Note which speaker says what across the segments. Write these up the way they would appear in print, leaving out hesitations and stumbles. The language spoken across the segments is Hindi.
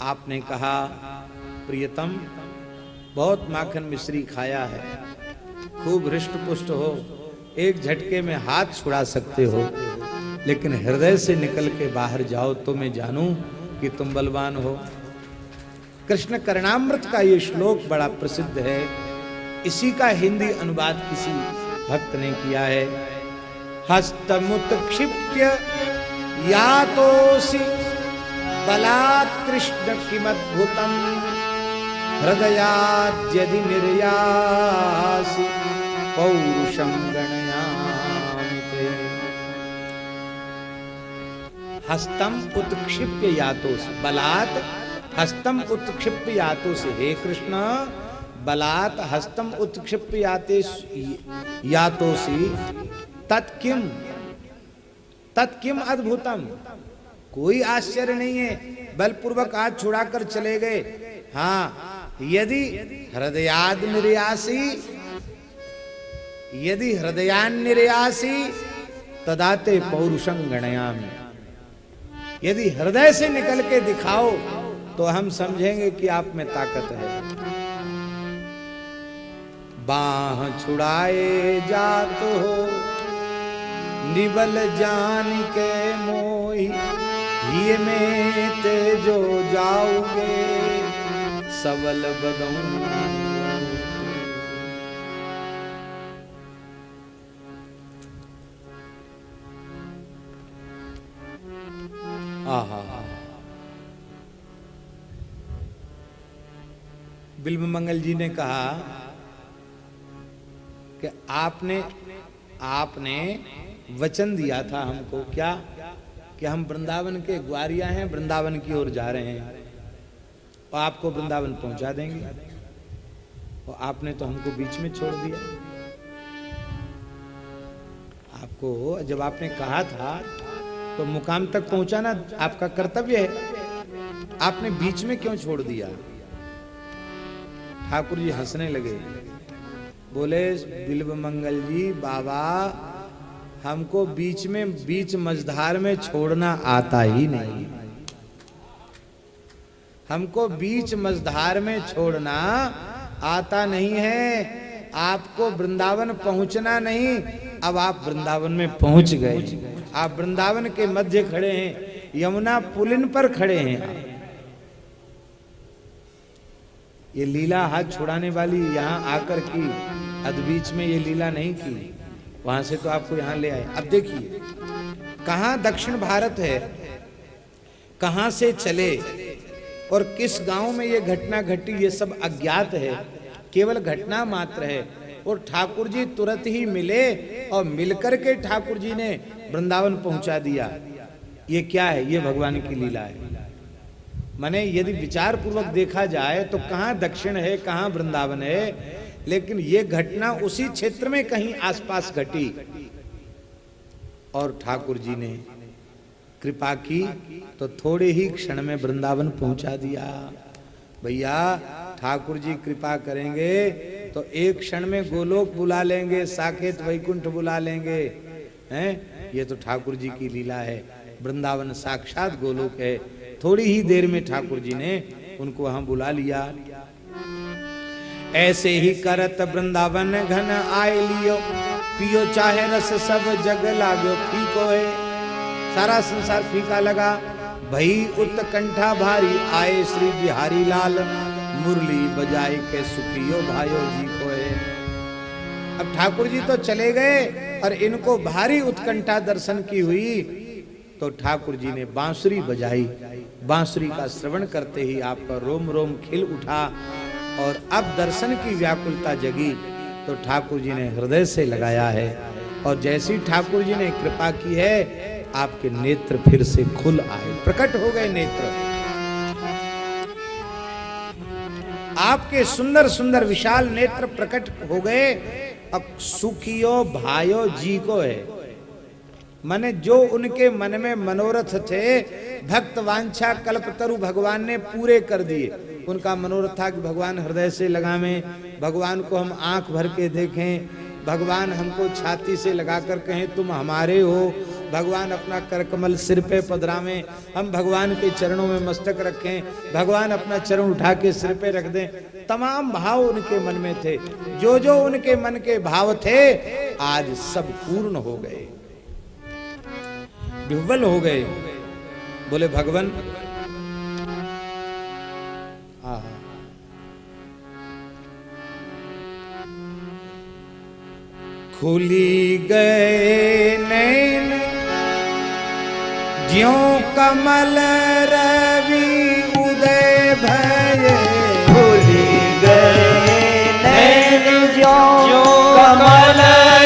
Speaker 1: आपने कहा प्रियतम बहुत माखन मिश्री खाया है, खूब हृष्ट पुष्ट हो, एक झटके में हाथ छुड़ा सकते हो, लेकिन हृदय से निकल के बाहर जाओ तो मैं जानूं कि तुम बलवान हो। कृष्ण करणामृत का ये श्लोक बड़ा प्रसिद्ध है, इसी का हिंदी अनुवाद किसी भक्त ने किया है। हस्तमुत्क्षिप्य यातोसि बलात् कृष्ण किमद्भुतम् हृदयाद्यदि निर्यासि पौरुषं गणयामि ते। हस्तम उत्क्षिप्य यातोसि बलात् हस्तम उत्क्षिप्य यातोसि, हे कृष्ण बलात् हस्तम उत्क्षिप्य यातोसि तत्किम अद्भुतम, कोई आश्चर्य नहीं है, बलपूर्वक हाथ छुड़ाकर चले गए। हाँ, यदि हृदयाद निर्यासी, यदि हृदयान निर्यासी तदाते पौरुषं गणयामि, यदि हृदय से निकल के दिखाओ तो हम समझेंगे कि आप में ताकत है। बाह छुड़ाए जात हो निबल जान के मोहि, ये में ते जो जाओगे सबल बदऊं। आहा, बिल्वमंगल जी ने कहा कि आपने वचन दिया था हमको, क्या कि हम वृंदावन के ग्वारिया हैं, वृंदावन की ओर जा रहे हैं और आपको वृंदावन पहुंचा देंगे, और आपने तो हमको बीच में छोड़ दिया। आपको जब आपने कहा था तो मुकाम तक पहुंचाना आपका कर्तव्य है, आपने बीच में क्यों छोड़ दिया? ठाकुर जी हंसने लगे, बोले बिल्वमंगल जी बाबा हमको बीच मझधार में छोड़ना आता ही नहीं, हमको बीच मझधार में छोड़ना आता नहीं है। आपको वृंदावन पहुंचना नहीं, अब आप वृंदावन में पहुंच गए, आप वृंदावन के मध्य खड़े हैं, यमुना पुलिन पर खड़े हैं। ये लीला हाथ छुड़ाने वाली यहां आकर की, अदबीच में ये लीला नहीं की, वहां से तो आपको यहां ले आए। अब देखिए कहां दक्षिण भारत है, कहां से चले और किस गांव में ये घटना घटी, ये सब अज्ञात है, केवल घटना मात्र है। और ठाकुर जी तुरंत ही मिले और मिलकर के ठाकुर जी ने वृंदावन पहुंचा दिया। ये क्या है? ये भगवान की लीला है। माने यदि विचार पूर्वक देखा जाए तो कहां दक्षिण है, कहां वृंदावन है, लेकिन ये घटना उसी क्षेत्र में कहीं आसपास घटी और ठाकुर जी ने कृपा की तो थोड़े ही क्षण में वृंदावन पहुंचा दिया। भैया ठाकुर जी कृपा करेंगे तो एक क्षण में गोलोक बुला लेंगे, साकेत वैकुंठ बुला लेंगे, हैं? ये तो ठाकुर जी की लीला है। वृंदावन साक्षात गोलोक है, थोड़ी ही देर में ठाकुर जी ने उनको वहां बुला लिया। ऐसे ही करत वृंदावन घन आए लियो, पियो चाहे रस सब जग लागो फीको है। सारा संसार फीका लगा, भई उत्कंठा भारी आए श्री बिहारी लाल, मुरली बजाई के सुखियो भाइयों जी को है। अब ठाकुर जी तो चले गए और इनको भारी उत्कंठा दर्शन की हुई, तो ठाकुर जी ने बांसुरी बजाई। बांसुरी का श्रवण करते ही आपका रोम रोम खिल उठा और अब दर्शन की व्याकुलता जगी, तो ठाकुर जी ने हृदय से लगाया है। और जैसी ठाकुर जी ने कृपा की है, आपके नेत्र फिर से खुल आए, प्रकट हो गए नेत्र। आपके सुंदर सुंदर विशाल नेत्र प्रकट हो गए। अब सुखियो भाइयों जी को है, माने जो उनके मन में मनोरथ थे, भक्त वांछा कल्पतरु भगवान ने पूरे कर दिए। उनका मनोरथ था कि भगवान हृदय से लगावें, भगवान को हम आंख भर के देखें, भगवान हमको छाती से लगाकर कहें तुम हमारे हो, भगवान अपना करकमल सिर पे पधरावें, हम भगवान के चरणों में मस्तक रखें, भगवान अपना चरण उठा के सिर पे रख दें। तमाम भाव उनके मन में थे, जो जो उनके मन के भाव थे आज सब पूर्ण हो गए, विह्वल हो गए। बोले भगवान खुली गए नैन ज्यों कमल रवि उदय भय,
Speaker 2: खुली गए नैन ज्यों कमल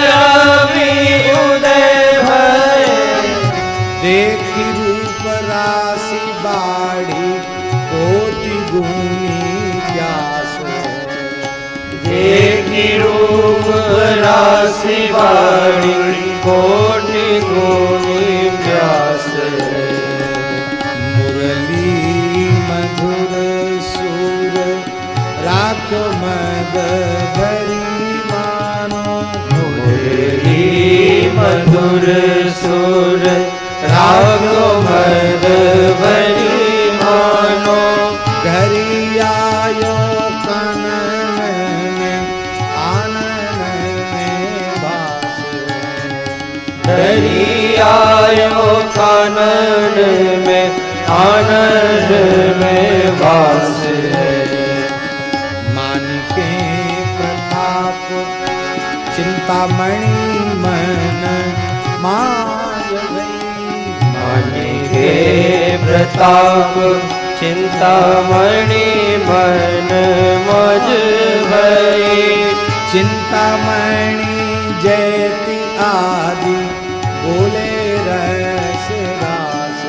Speaker 2: रवि उदय भय,
Speaker 1: देखी रूप राशि बाढ़ी कोटि गुनी प्यास,
Speaker 2: देखी रूप राशि बाढ़ी कोटि गुनी प्यास,
Speaker 1: मुरली मधुर सुर राखो मद भरी मानो,
Speaker 2: मुरली मधुर सुर राखो मद भरी मानो,
Speaker 1: घरी आयो कानन में आनन में भास,
Speaker 2: धरी आयो कानन में आनंद में वास है,
Speaker 1: मानिके प्रताप चिंतामणि मन माय भई,
Speaker 2: मानिके प्रताप चिंतामणि मन मज भई,
Speaker 1: चिंतामणि जयति आदि बोले रस रास,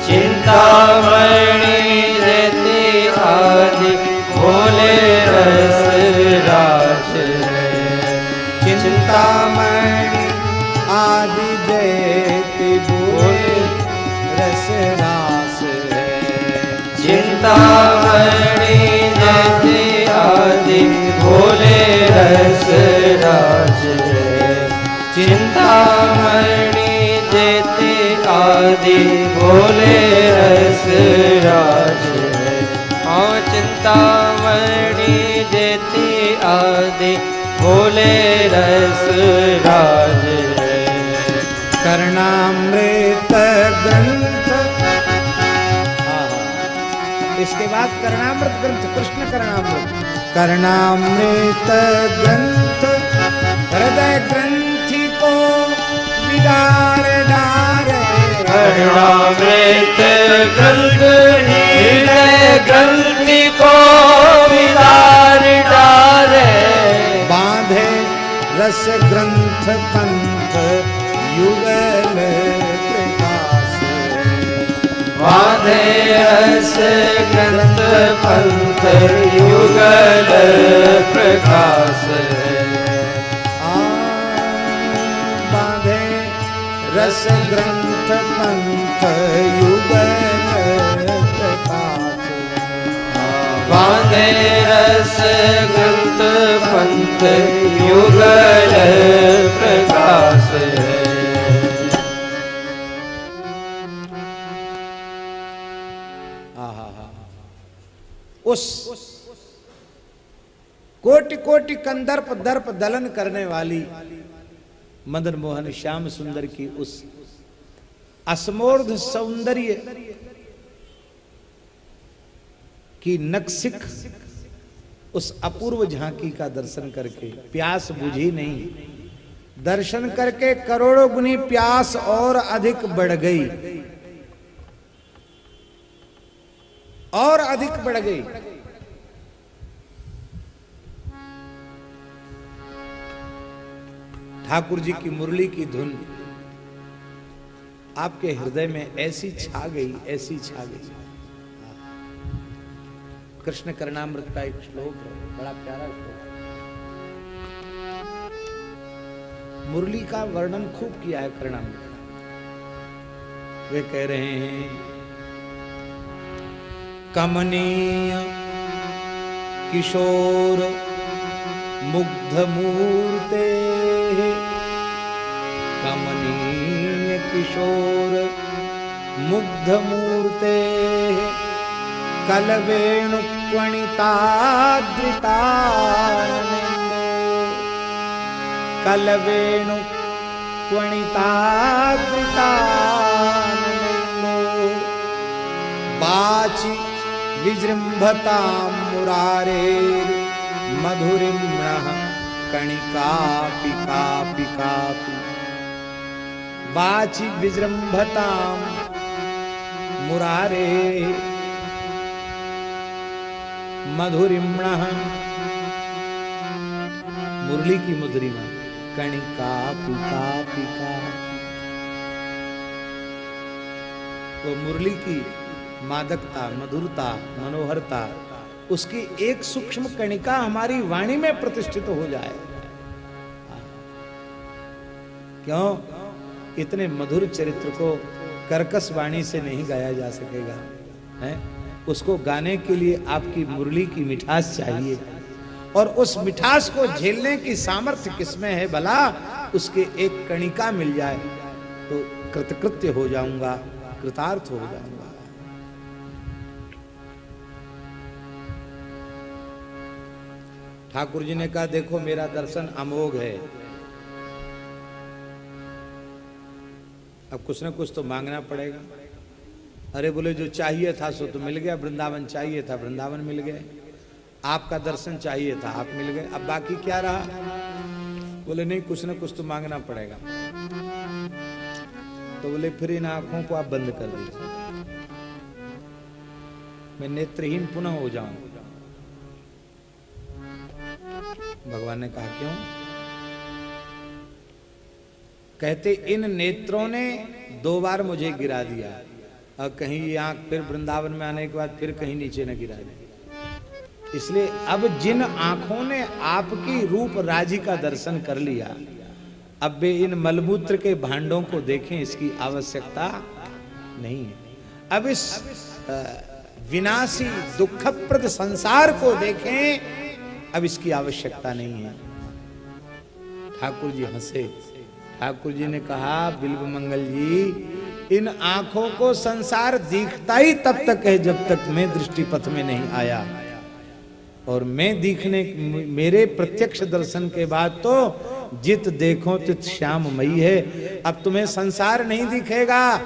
Speaker 2: चिंतामणि जयति आदि बोले रस रास है,
Speaker 1: चिंतामणि आदि जयति बोले रस रास है,
Speaker 2: चिंतामणि जयति आदि बोले रस रास है, चिंतामणि जयति आदि बोले रस राज है, हाँ चिंतामणि जयति आदि बोले रस राज है,
Speaker 1: कर्णामृत ग्रंथ, इसके बाद कर्णामृत ग्रंथ, कृष्ण कर्णामृत, कर्णामृत ग्रंथ हृदय ग्रंथि को विदार डारे,
Speaker 2: कर्णामृत ग्रंथ हृदय ग्रंथि को विदार डारे,
Speaker 1: बांधे रस ग्रंथ पंथ युगल प्रकाश,
Speaker 2: बांधे रस ग्रंथ पंथ युगल प्रकाश,
Speaker 1: बांधे रस ग्रंथ पंथ युगल प्रकाश,
Speaker 2: बांधे रस ग्रंथ पंथ युगल प्रकाश,
Speaker 1: उस कोटि कोटि कंदर्प दर्प दलन करने वाली मदन मोहन श्याम सुंदर की उस असमोर्ध सौंदर्य की नक्सिक उस अपूर्व झांकी का दर्शन करके प्यास बुझी नहीं, दर्शन करके करोड़ों गुनी प्यास और अधिक बढ़ गई, और अधिक बढ़ गई। ठाकुर जी की मुरली की धुन आपके हृदय में ऐसी छा गई, ऐसी छा गई। कृष्ण कर्णामृत का एक श्लोक है, बड़ा प्यारा श्लोक, मुरली का वर्णन खूब किया है कर्णामृत का। वे कह रहे हैं, कमनीय किशोर मुग्ध मूर्ते कमनीय कमनीय किशोर मुग्ध मूर्ते कलवेणुक्वणिताद्रिताननेन्दो वाचि विजृम्भतां मुरारेर् मधुरिम्णः कणिकापि कापि कापि वाचि विजृम्भतां मुरारे मधुरिम्णः मुरली की मधुरिमा कणिकापि कापि कापि। वो मुरली की मादकता, मधुरता, मनोहरता, उसकी एक सूक्ष्म कणिका हमारी वाणी में प्रतिष्ठित हो जाए। क्यों? इतने मधुर चरित्र को कर्कश वाणी से नहीं गाया जा सकेगा, है? उसको गाने के लिए आपकी मुरली की मिठास चाहिए, और उस मिठास को झेलने की सामर्थ्य किसमें है भला? उसके एक कणिका मिल जाए तो कृतकृत्य हो जाऊंगा, कृतार्थ हो जाऊंगा। ठाकुर जी ने कहा, देखो मेरा दर्शन अमोघ है, अब कुछ ना कुछ तो मांगना पड़ेगा। अरे बोले, जो चाहिए था सो तो मिल गया, वृंदावन चाहिए था, वृंदावन मिल गए। आपका दर्शन चाहिए था, आप मिल गए, अब बाकी क्या रहा? बोले नहीं, कुछ ना कुछ तो मांगना पड़ेगा। तो बोले फिर इन आंखों को आप बंद कर दीजिए, मैं नेत्रहीन पुनः हो जाऊं। भगवान ने कहा, क्यों? कहते, इन नेत्रों ने 2 बार मुझे गिरा दिया, और कहीं ये आंख फिर वृंदावन में आने के बाद फिर कहीं नीचे न गिरा दी। इसलिए अब जिन आंखों ने आपकी रूप राजी का दर्शन कर लिया, अब वे इन मलमूत्र के भांडों को देखें, इसकी आवश्यकता नहीं है। अब इस विनाशी दुखप्रद संसार को देखें, अब इसकी आवश्यकता नहीं है। ठाकुर जी हंसे। ठाकुर जी ने कहा, बिल्वमंगल जी, इन आंखों को संसार दिखता ही तब तक है जब तक मैं दृष्टि पथ में नहीं आया, और मैं दिखने, मेरे प्रत्यक्ष दर्शन के बाद तो जित देखो तित श्याममयी है। अब तुम्हें संसार नहीं दिखेगा,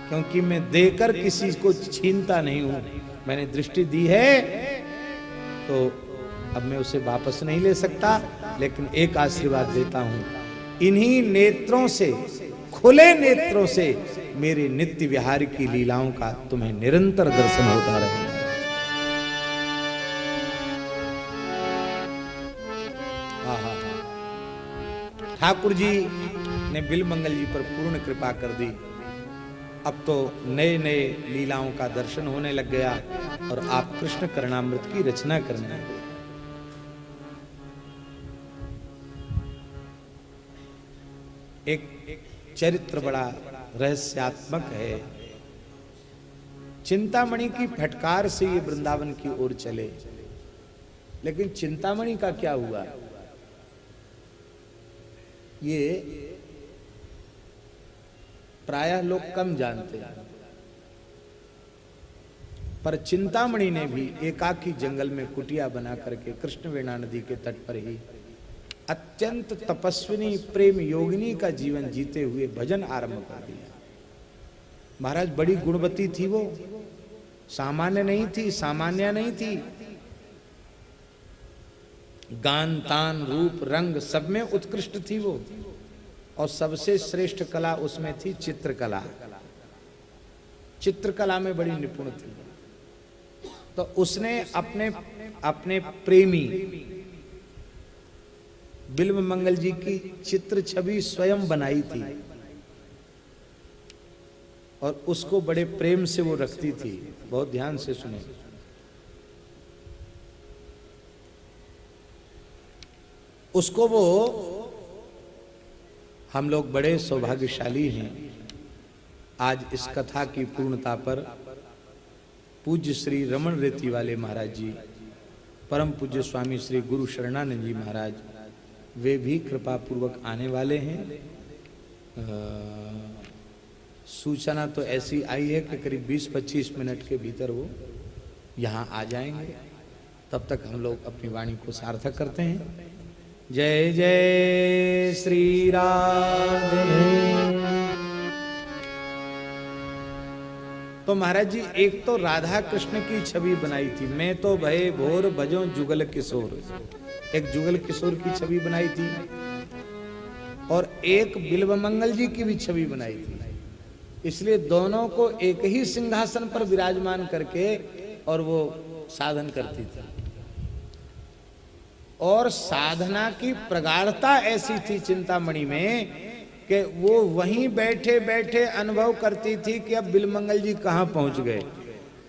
Speaker 1: क्योंकि मैं देकर किसी को छीनता नहीं हूं। मैंने दृष्टि दी है तो अब मैं उसे वापस नहीं ले सकता, लेकिन एक आशीर्वाद देता हूं, इन्हीं नेत्रों से, खुले नेत्रों से मेरे नित्य विहार की लीलाओं का तुम्हें निरंतर दर्शन होता रहेगा। ठाकुर जी ने बिल्वमंगल जी पर पूर्ण कृपा कर दी। अब तो नए नए लीलाओं का दर्शन होने लग गया, और आप कृष्ण करणामृत की रचना करने लगे। एक चरित्र बड़ा रहस्यात्मक है। चिंतामणि की फटकार से ये वृंदावन की ओर चले, लेकिन चिंतामणि का क्या हुआ ये प्रायः लोग कम जानते हैं। पर चिंतामणि ने भी एकाकी जंगल में कुटिया बना करके कृष्णवेणा नदी के तट पर ही अत्यंत तपस्विनी प्रेम योगिनी का जीवन जीते हुए भजन आरंभ कर दिया। महाराज बड़ी गुणवती थी वो, सामान्य नहीं थी, सामान्य नहीं थी। गान तान रूप रंग सब में उत्कृष्ट थी वो, और सबसे श्रेष्ठ कला उसमें थी चित्रकला। चित्रकला में बड़ी निपुण थी। तो उसने अपने प्रेमी बिल्वमंगल जी की चित्र छवि स्वयं बनाई थी, और उसको बड़े प्रेम से वो रखती थी। बहुत ध्यान से सुने। उसको वो, हम लोग बड़े सौभाग्यशाली हैं, आज इस कथा की पूर्णता पर पूज्य श्री रमन रेती वाले महाराज जी, परम पूज्य स्वामी श्री गुरु शरणानंद जी महाराज, वे भी कृपा पूर्वक आने वाले हैं। सूचना तो ऐसी आई है कि करीब 20-25 मिनट के भीतर वो यहाँ आ जाएंगे। तब तक हम लोग अपनी वाणी को सार्थक करते हैं। जय जय श्री राधे। तो महाराज जी, एक तो राधा कृष्ण की छवि बनाई थी, मैं तो भय भोर भजो जुगल किशोर, एक जुगल किशोर की छवि बनाई थी, और एक बिल्वमंगल जी की भी छवि बनाई थी। इसलिए दोनों को एक ही सिंहासन पर विराजमान करके और वो साधन करती थी। और साधना की प्रगाढ़ता ऐसी थी चिंतामणि में कि वो वहीं बैठे बैठे अनुभव करती थी कि अब बिल्वमंगल जी कहाँ पहुंच गए,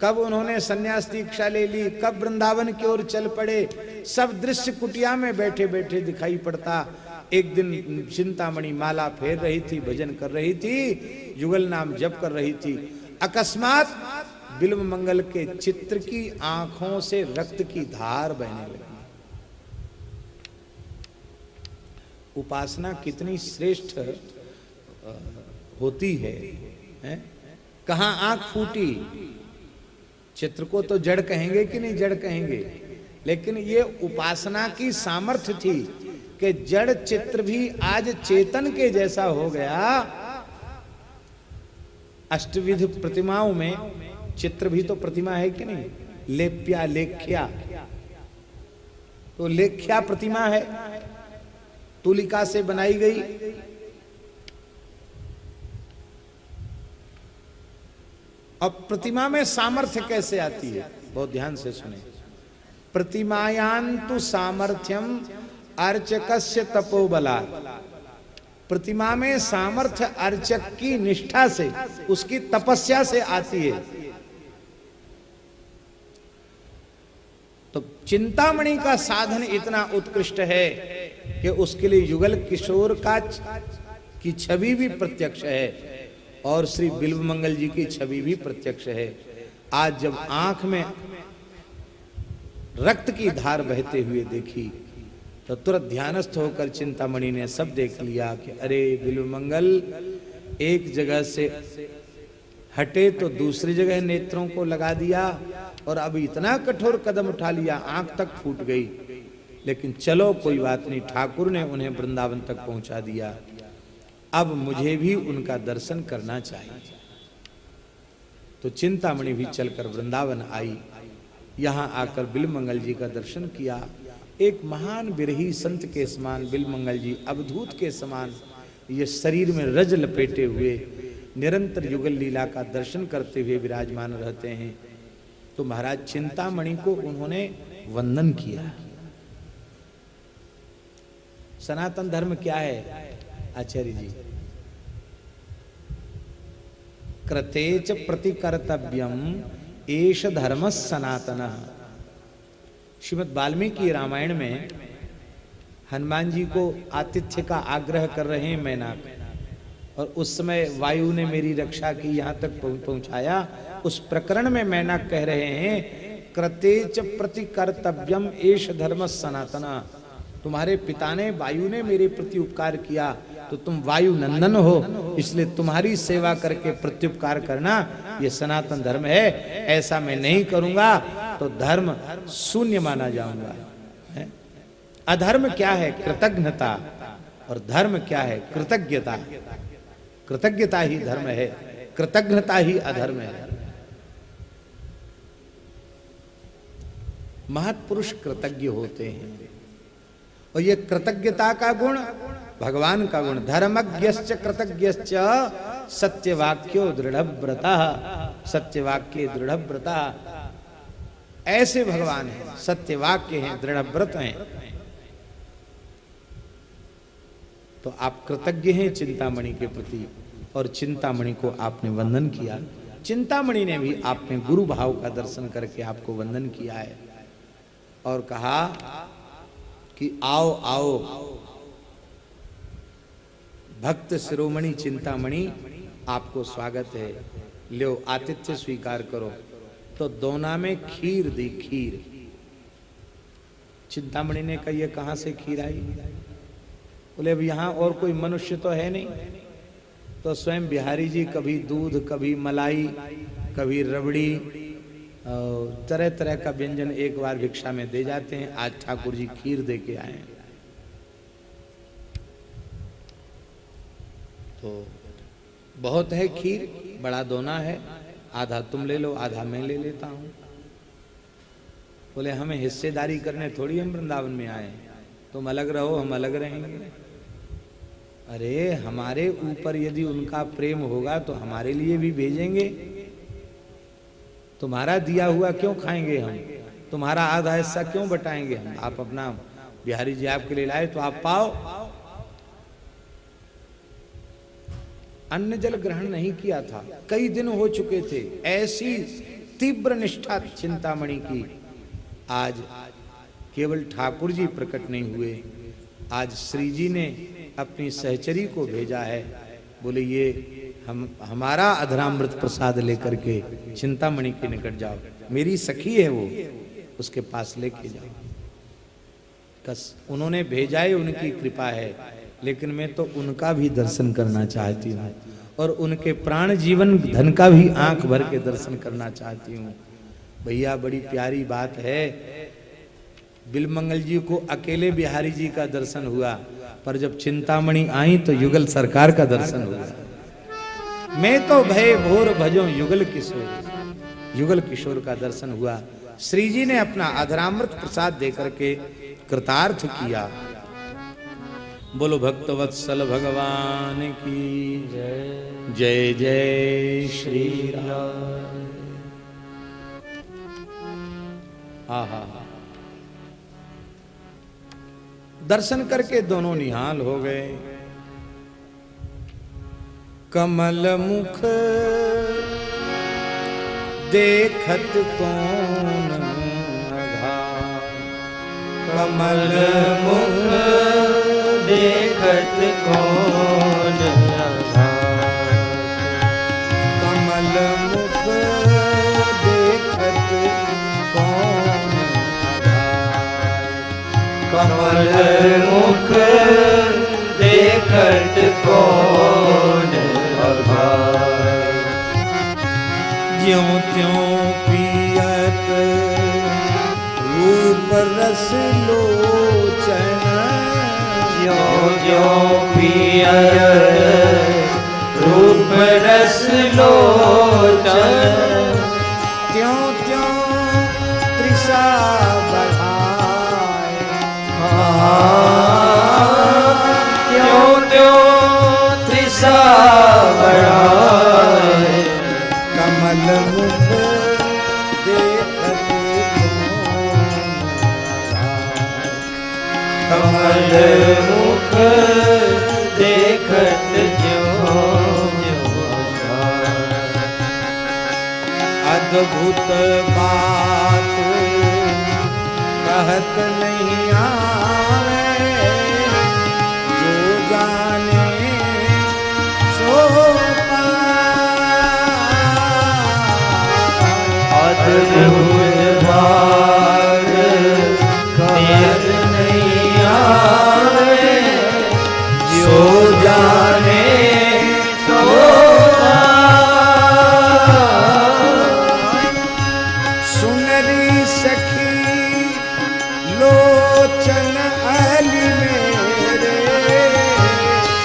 Speaker 1: कब उन्होंने संन्यास दीक्षा ले ली, कब वृंदावन की ओर चल पड़े। सब दृश्य कुटिया में बैठे बैठे दिखाई पड़ता। एक दिन चिंतामणि माला फेर रही थी, भजन कर रही थी, जुगल नाम जप कर रही थी, अकस्मात बिल्वमंगल के चित्र की आंखों से रक्त की धार बहने लगी। उपासना कितनी श्रेष्ठ होती है, कहाँ आंख फूटी। चित्र को तो जड़ कहेंगे कि नहीं, जड़ कहेंगे, लेकिन ये उपासना की सामर्थ्य थी कि जड़ चित्र भी आज चेतन के जैसा हो गया। अष्टविध प्रतिमाओं में चित्र भी तो प्रतिमा है कि नहीं, लेप्या लेख्या, तो लेख्या प्रतिमा है, तुलिका से बनाई गई। अब प्रतिमा में सामर्थ्य कैसे आती है, बहुत ध्यान से सुने। प्रतिमायान्तु सामर्थ्यम अर्चकस्य तपोबलात्। प्रतिमा में सामर्थ्य अर्चक की निष्ठा से, उसकी तपस्या से आती है। तो चिंतामणि का साधन इतना उत्कृष्ट है कि उसके लिए युगल किशोर की छवि भी प्रत्यक्ष है और श्री बिल्वमंगल जी की छवि भी प्रत्यक्ष है। आज जब आंख में रक्त की धार बहते हुए देखी तो तुरंत ध्यानस्थ होकर चिंतामणि ने सब देख लिया कि अरे बिल्वमंगल एक जगह से हटे तो दूसरी जगह नेत्रों को लगा दिया, और अब इतना कठोर कदम उठा लिया, आंख तक फूट गई। लेकिन चलो कोई बात नहीं, ठाकुर ने उन्हें वृंदावन तक पहुंचा दिया, अब मुझे भी उनका दर्शन करना चाहिए। तो चिंतामणि भी चलकर वृंदावन आई। यहाँ आकर बिल्वमंगल जी का दर्शन किया। एक महान विरही संत के समान बिल्वमंगल जी, अवधूत के समान, ये शरीर में रज लपेटे हुए निरंतर युगल लीला का दर्शन करते हुए विराजमान रहते हैं। तो महाराज चिंतामणि को उन्होंने वंदन किया। सनातन धर्म क्या है आचार्य जी? कृतेच प्रतिकर्तव्यम एष धर्म सनातन। श्रीमद् वाल्मीकि रामायण में हनुमान जी को आतिथ्य का आग्रह कर रहे हैं मैनाक, और उस समय वायु ने मेरी रक्षा की, यहाँ तक पहुंचाया। उस प्रकरण में मैनाक कह रहे हैं कृतेच प्रतिकर्तव्यम एष धर्म सनातन। तुम्हारे पिता ने, वायु ने मेरे प्रति उपकार किया, तो तुम वायु नंदन हो, इसलिए तुम्हारी सेवा करके प्रत्युपकार करना ये सनातन धर्म है। ऐसा मैं नहीं करूंगा तो धर्म शून्य माना जाऊंगा। अधर्म क्या है? कृतज्ञता। और धर्म क्या है? कृतज्ञता। कृतज्ञता ही धर्म है, कृतज्ञता ही अधर्म है। महत्पुरुष कृतज्ञ होते हैं, और ये कृतज्ञता का गुण भगवान का गुण। धर्मज्ञश्च कृतज्ञश्च सत्यवाक्यो दृढ़व्रतः। सत्यवाक्य दृढ़व्रतः, ऐसे भगवान हैं, सत्यवाक्य हैं, दृढ़व्रत हैं। तो आप कृतज्ञ हैं चिंतामणि के प्रति, और चिंतामणि को आपने वंदन किया। चिंतामणि ने भी आपने गुरु भाव का दर्शन करके आपको वंदन किया है और कहा कि आओ आओ भक्त शिरोमणि चिंतामणि, आपको स्वागत है, लो आतिथ्य स्वीकार करो। तो दोना में खीर दी, खीर। चिंतामणि ने कहा ये कहाँ से खीर आई? बोले अब यहाँ और कोई मनुष्य तो है नहीं, तो स्वयं बिहारी जी कभी दूध, कभी मलाई, कभी रबड़ी और तरह तरह का व्यंजन एक बार भिक्षा में दे जाते हैं। आज ठाकुर जी खीर दे के आए हैं। तो बहुत है खीर, बड़ा दोना है, आधा तुम ले लो, आधा मैं ले लेता हूं। बोले हमें हिस्सेदारी करने थोड़ी हम वृंदावन में आए, तुम अलग रहो हम अलग रहेंगे। अरे हमारे ऊपर यदि उनका प्रेम होगा तो हमारे लिए भी भेजेंगे। तुम्हारा दिया हुआ क्यों खाएंगे हम, तुम्हारा आधा हिस्सा क्यों बटाएंगे हम। आप अपना, बिहारी जी आपके लिए लाए तो आप पाओ। अन्न जल ग्रहण नहीं किया था, कई दिन हो चुके थे। ऐसी तीव्र निष्ठा चिंतामणि की। आज केवल ठाकुर जी प्रकट नहीं हुए, आज श्री जी ने अपनी सहचरी को भेजा है। बोले ये हमारा अधरामृत प्रसाद लेकर के चिंतामणि के निकट जाओ, मेरी सखी है वो, उसके पास लेके जाओ। कस उन्होंने भेजा है, उनकी कृपा है, लेकिन मैं तो उनका भी दर्शन करना चाहती हूँ और उनके प्राण जीवन धन का भी आंख भर के दर्शन करना चाहती हूँ। भैया बड़ी प्यारी बात है, बिलमंगल जी को अकेले बिहारी जी का दर्शन हुआ, पर जब चिंतामणि आई तो युगल सरकार का दर्शन हुआ। मैं तो भय भोर भजो युगल किशोर, युगल किशोर का दर्शन हुआ। श्री जी ने अपना अधरामृत प्रसाद देकर के कृतार्थ किया। बोलो भक्तवत्सल भगवान की जय। जय जय श्री राम। आहा, दर्शन करके दोनों निहाल हो गए। कमल मुख देखत कौन अघार,
Speaker 2: कमल मुख देखत कौन अघार,
Speaker 1: कमल मुख देखत कौन अघार,
Speaker 2: कमल मुख देखत कौन अघार।
Speaker 1: ज्यों त्यों पियत रूप रस लोचन,
Speaker 2: ज्यों ज्यों पियत रूप रस लोचन,
Speaker 1: त्यों त्यों तृषा बढ़ाए,
Speaker 2: त्यों त्यों तृषा बढ़ाए।
Speaker 1: कमल मुख देखत
Speaker 2: कमल मुख देखत ज्यों ज्यों अघार।
Speaker 1: अद्भुत बात कहत नहीं आवे, जो जाने सो
Speaker 2: अद्भुत बात कहत नहीं आवे, जो जाने सो
Speaker 1: सुनरी सखी लोचन अली मेरे,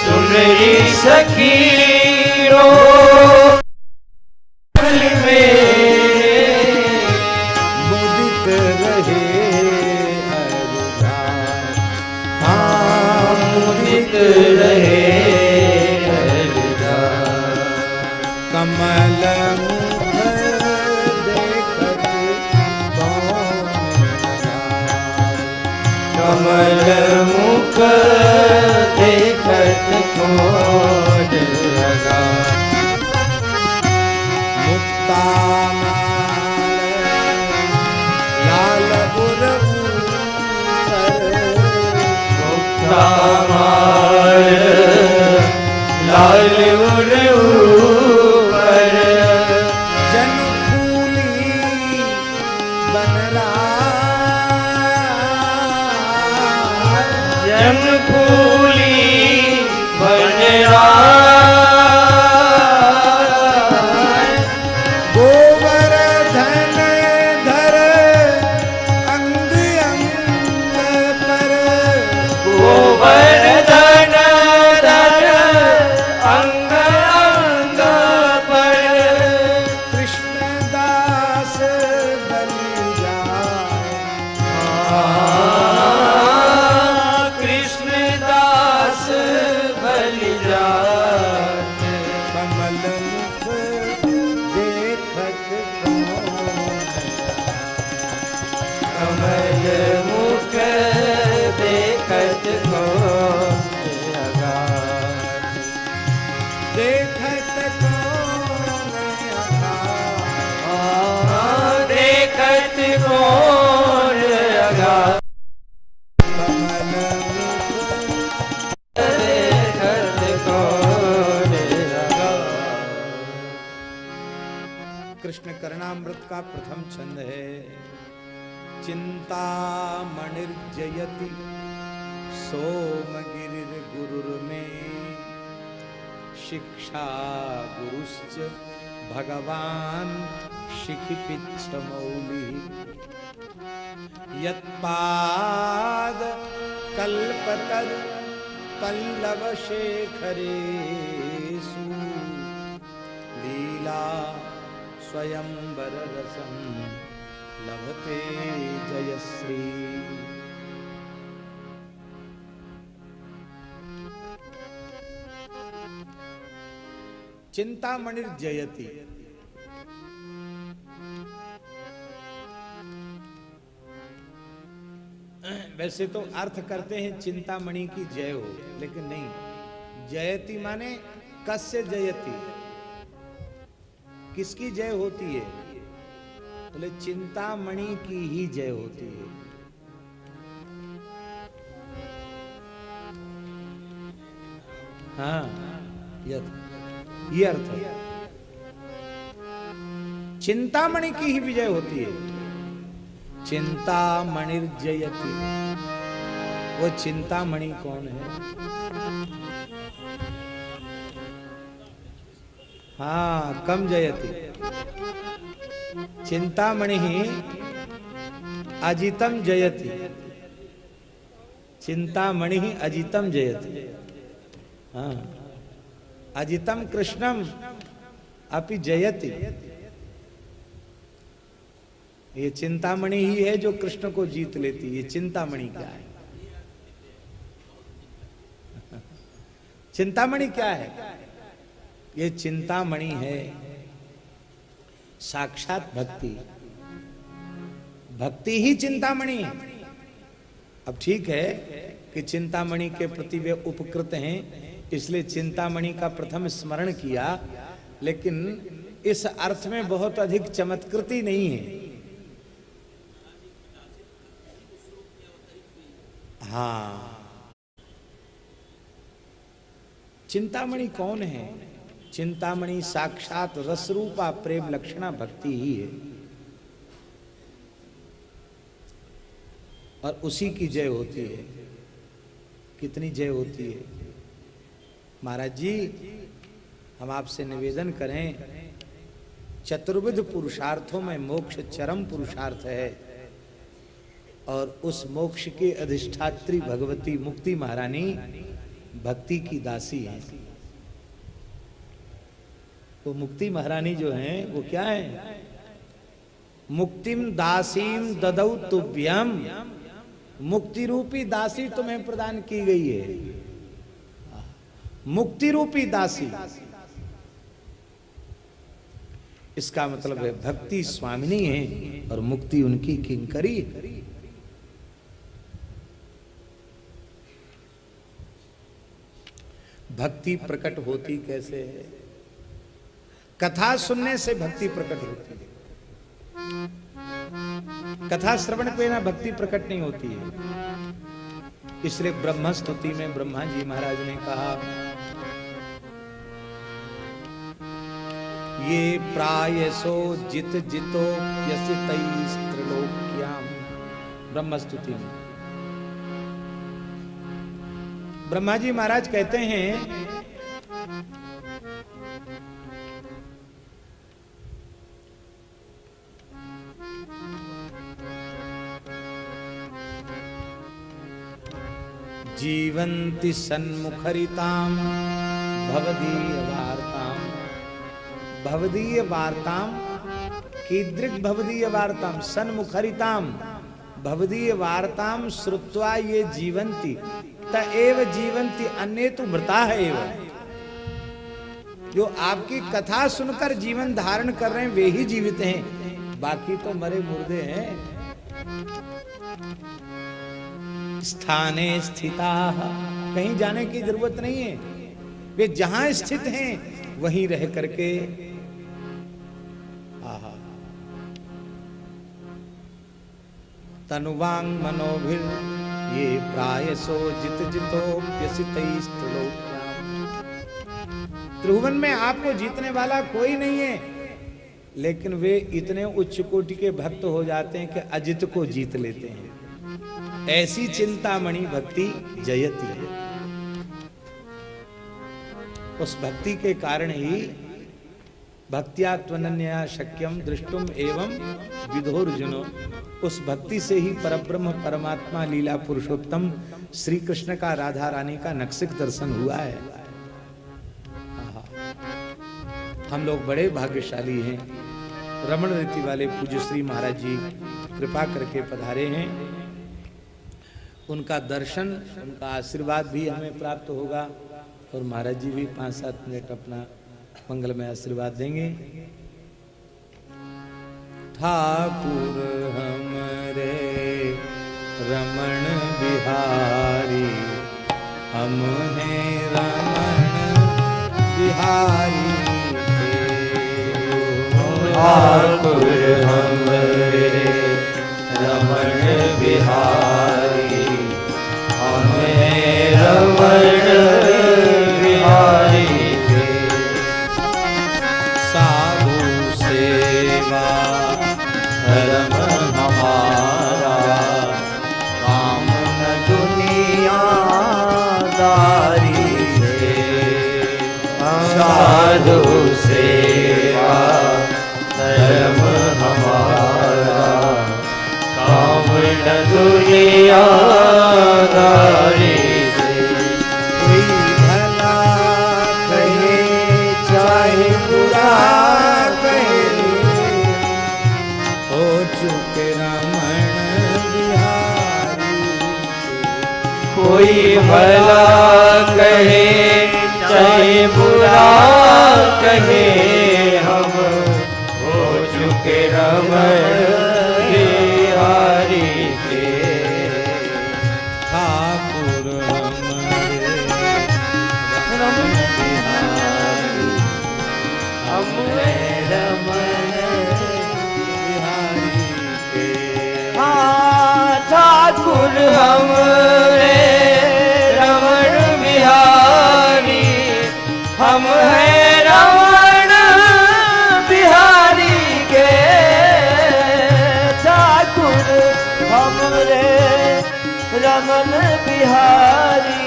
Speaker 2: सुनरी सखी रो
Speaker 1: मुदित रहे अरुझान, हाँ
Speaker 2: मुदित रहे अरुझान।
Speaker 1: कमल मुख देखत कौन अघार,
Speaker 2: कमल मुख देखत कौन अघार।
Speaker 1: मुक्ता माल लाल उर ऊपर,
Speaker 2: मुक्ता माल लाल उर ऊपर,
Speaker 1: जन फूली बनरा,
Speaker 2: जन फूली बनरा।
Speaker 1: का प्रथम छंद है। चिंतामणिर्जयति सोमगिरिर्गुरुर्मे शिक्षा गुरुश्च भगवान शिखिपिच्छमौलिः यत्पाद कल्पतर पल्लव शेखरेषु लीला स्वयंवर रसं लभते जयश्री। चिंतामणिर्जयति, वैसे तो अर्थ करते हैं चिंतामणि की जय हो, लेकिन नहीं, जयति माने कस्य जयति, किसकी जय होती है? बोले चिंतामणि की ही जय होती है। हाँ, ये अर्थ है, चिंतामणि की ही विजय होती है। चिंतामणिर्जयति, वो चिंतामणि कौन है? हाँ, कम जयति, चिंतामणि अजितम जयति, चिंतामणि अजितम जयति। हाँ, अजितम कृष्णम अपि जयति, ये चिंतामणि ही है जो कृष्ण को जीत लेती है। ये चिंतामणि क्या है? चिंतामणि क्या है? ये चिंतामणि है साक्षात भक्ति, भक्ति ही चिंतामणि है। अब ठीक है कि चिंतामणि के प्रति वे उपकृत हैं, इसलिए चिंतामणि का प्रथम स्मरण किया, लेकिन इस अर्थ में बहुत अधिक चमत्कृति नहीं है। हाँ, चिंतामणि कौन है? चिंतामणि साक्षात रसरूपा प्रेम लक्षणा भक्ति ही है, और उसी की जय होती है। कितनी जय होती है? महाराज जी, हम आपसे निवेदन करें, चतुर्विध पुरुषार्थों में मोक्ष चरम पुरुषार्थ है, और उस मोक्ष के अधिष्ठात्री भगवती मुक्ति महारानी भक्ति की दासी है। वो मुक्ति महारानी जो है वो क्या है? मुक्तिम दासीम ददौ तुभ्यम, मुक्ति रूपी दासी तुम्हें प्रदान की गई है। मुक्ति रूपी दासी, इसका मतलब है भक्ति स्वामिनी है और मुक्ति उनकी किंकरी है। भक्ति प्रकट होती कैसे है? कथा सुनने से भक्ति प्रकट होती है। कथा श्रवण पे ना भक्ति प्रकट नहीं होती है। इसलिए ब्रह्म स्तुति में ब्रह्मा जी महाराज ने कहा, ये प्रायसो जित जितो व्यसितैस्त्रिलोक्याम, ब्रह्म स्तुति में ब्रह्मा जी महाराज कहते हैं, जीवन्ति सन्मुखरिताम भवदीय वार्ताम, भवदीय वार्ताम, कीदृक् भवदीय वार्ताम, सन्मुखरिताम भवदीय वार्ताम श्रुत्वा ये जीवन्ति तएव जीवन्ति अन्ये तु मृता है एवं। जो आपकी कथा सुनकर जीवन धारण कर रहे हैं वे ही जीवित हैं, बाकी तो मरे मुर्दे हैं। स्थाने स्थिता, कहीं जाने की जरूरत नहीं है, वे जहां स्थित हैं वहीं रह करके तनुवांग मनोभिर ये प्रायसो जित जितो व्यसितैस्त्रिलोक्याम। त्रिभुवन में आपको जीतने वाला कोई नहीं है, लेकिन वे इतने उच्च कोटि के भक्त हो जाते हैं कि अजित को जीत लेते हैं। ऐसी चिंतामणि भक्ति जयति है। उस भक्ति के कारण ही भक्त्या त्वनन्या शक्यम दृष्टुम एवं विधोर्जुनो, उस भक्ति से ही परब्रह्म परमात्मा लीला पुरुषोत्तम श्री कृष्ण का, राधा रानी का नक्सिक दर्शन हुआ है। हम लोग बड़े भाग्यशाली हैं। रमण रीति वाले पूज्य श्री महाराज जी कृपा करके पधारे हैं। उनका दर्शन, उनका आशीर्वाद भी हमें प्राप्त होगा और महाराज जी भी 5-7 मिनट अपना मंगलमय आशीर्वाद देंगे। ठाकुर हमरे रमण बिहारी, हम हैं रमण बिहारी।
Speaker 2: ठाकुर हमरे रमण बिहारी, हम हैं रमण बिहारी।
Speaker 1: साधु सेवा
Speaker 2: धर्म हमारा, काम न दुनियादारी से। साधु सेवा धर्म हमारा, काम न दुनियादारी से।
Speaker 1: कोई भला कहे चाहे बुरा कहे, हो चुके रमण बिहारी।
Speaker 2: कोई भला कहे चाहे बुरा कहे, हम हो चुके रमण बिहारी के।
Speaker 1: ठाकुर हमरे रमण बिहारी,
Speaker 2: हम हैं रमण
Speaker 1: बिहारी के।
Speaker 2: हाँ, ठाकुर हमरे रमण बिहारी, हम हैं रमण बिहारी के। ठाकुर हमरे रमण बिहारी,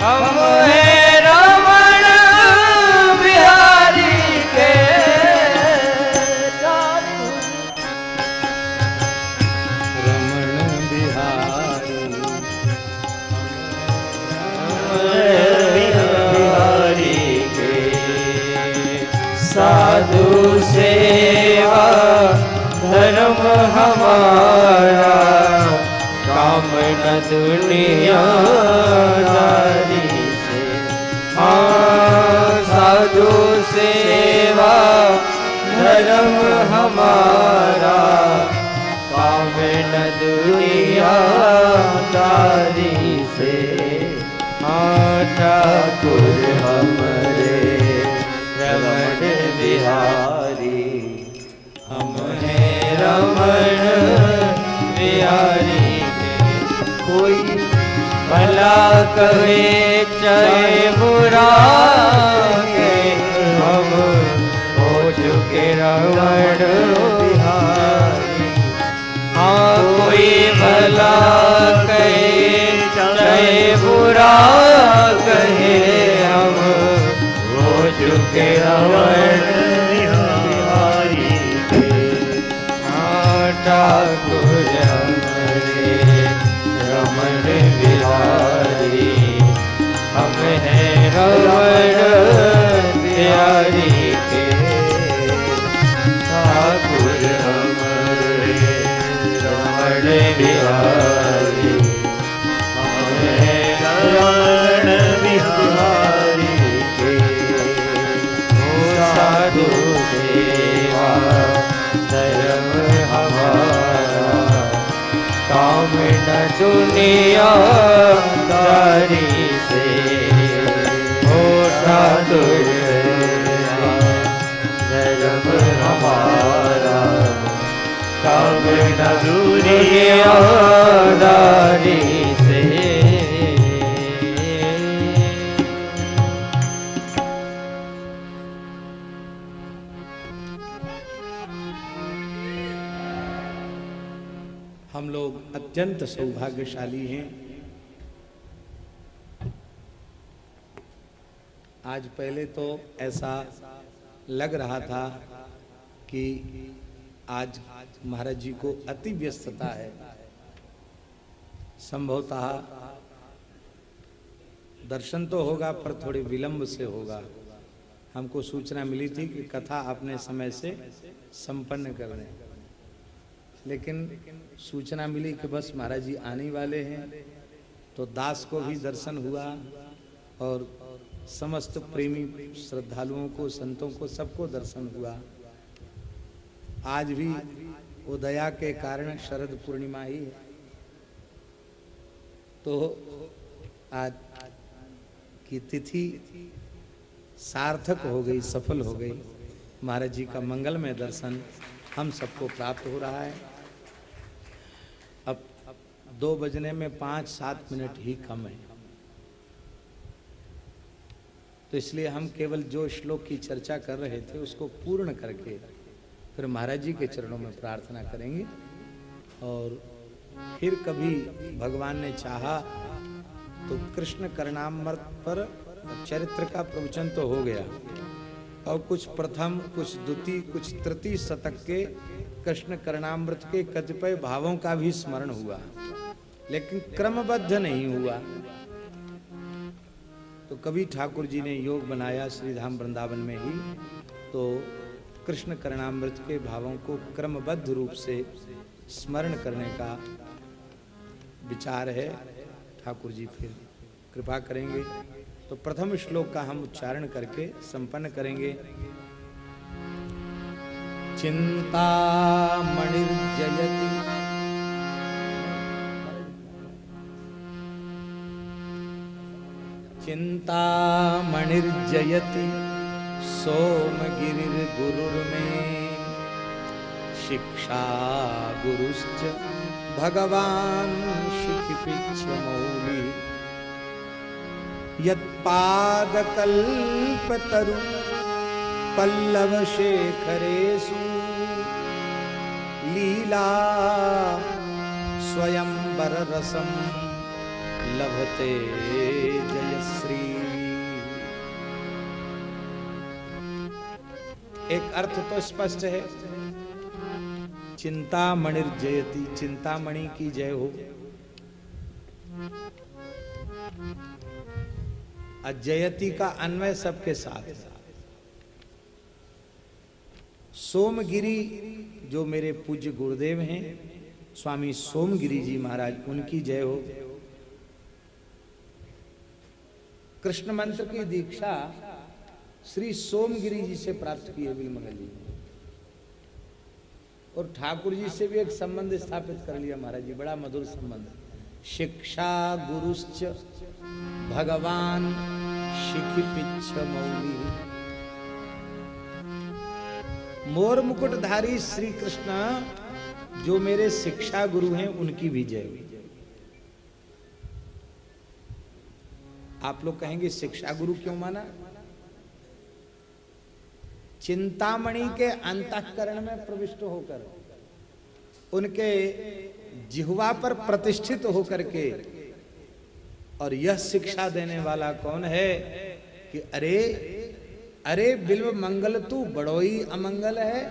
Speaker 2: हम हैं रमण बिहारी के। ठाकुर
Speaker 1: रमण बिहारी,
Speaker 2: बिहारी के। साधु सेवा धर्म हमारा, काम न दुनियादारी से। हाँ, साधु सेवा धर्म हमारा, काम न दुनियादारी से। हाँ, ठाकुर हमरे रमण बिहारी, हम हैं रमण बिहारी के। कोई भला कहे चाहे बुरा कहे, हम हो चुके रमण बिहारी। हाँ, कोई भला कहे चाहे बुरा कहे, हम हो चुके रमण बिहारी के। हाँ, ठाकुर हमरे रमण बिहारी, हम हैं रमण बिहारी के। ठाकुर हमरे रमण बिहारी, हम हैं रमण बिहारी के। ओ साधु सेवा धर्म हमारा, काम न दुनियादारी से। ओ ठाकुर धर्म हमारा, काम न दुनियादारी से।
Speaker 1: हम लोग अत्यंत सौभाग्यशाली हैं। आज पहले तो ऐसा लग रहा था कि आज महाराज जी को अति व्यस्तता है, संभवतः दर्शन तो होगा पर थोड़े विलंब से होगा। हमको सूचना मिली थी कि कथा अपने समय से संपन्न कर दें, लेकिन सूचना मिली कि बस महाराज जी आने वाले हैं, तो दास को भी दर्शन हुआ और समस्त प्रेमी श्रद्धालुओं को, संतों को, सबको दर्शन हुआ। आज भी उदया के कारण शरद पूर्णिमा ही है, तो आज की तिथि सार्थक हो गई, सफल हो गई। महाराज जी का मंगलमय दर्शन हम सबको प्राप्त हो रहा है। अब 2 बजने में 5-7 मिनट ही कम है, तो इसलिए हम केवल जो श्लोक की चर्चा कर रहे थे उसको पूर्ण करके फिर महाराज जी के चरणों में प्रार्थना करेंगे। और फिर कभी भगवान ने चाहा तो कृष्ण करणामृत पर चरित्र का प्रवचन तो हो गया, और कुछ प्रथम, कुछ द्वितीय, कुछ तृतीय शतक के कृष्ण करणामृत के कतिपय भावों का भी स्मरण हुआ, लेकिन क्रमबद्ध नहीं हुआ। तो कभी ठाकुर जी ने योग बनाया श्रीधाम वृंदावन में ही, तो कृष्ण करणामृत के भावों को क्रमबद्ध रूप से स्मरण करने का विचार है। ठाकुर जी फिर कृपा करेंगे, तो प्रथम श्लोक का हम उच्चारण करके संपन्न करेंगे। चिंता मणिर्जयति चिंता मणिर्जयति सोमगिरिर्गुरुर्मे शिक्षा गुरुश्च भगवान् शिखिपिच्छमौलि यत्पादकल्पतरु पल्लवशेखरेषु लीला स्वयंवररसं लभते जयश्री। एक अर्थ तो स्पष्ट है, चिंतामणिर जयति, चिंतामणि की जय हो। अजयति का अन्वय सबके साथ है। सोमगिरी जो मेरे पूज्य गुरुदेव हैं स्वामी सोमगिरी जी महाराज, उनकी जय हो। कृष्ण मंत्र की दीक्षा श्री सोमगिरी जी से प्राप्त की है बिलमंगल जी, और ठाकुर जी से भी एक संबंध स्थापित कर लिया महाराज जी, बड़ा मधुर संबंध। शिक्षा गुरुश्च भगवान शिखिपिच्छमौलि। मोर मुकुटधारी श्री कृष्ण जो मेरे शिक्षा गुरु हैं, उनकी भी जय हुई। आप लोग कहेंगे शिक्षा गुरु क्यों माना? चिंतामणि के अंतःकरण में प्रविष्ट होकर, उनके जिह्वा पर प्रतिष्ठित होकर के, और यह शिक्षा देने वाला कौन है कि अरे अरे बिल्व मंगल तू बड़ोई अमंगल है,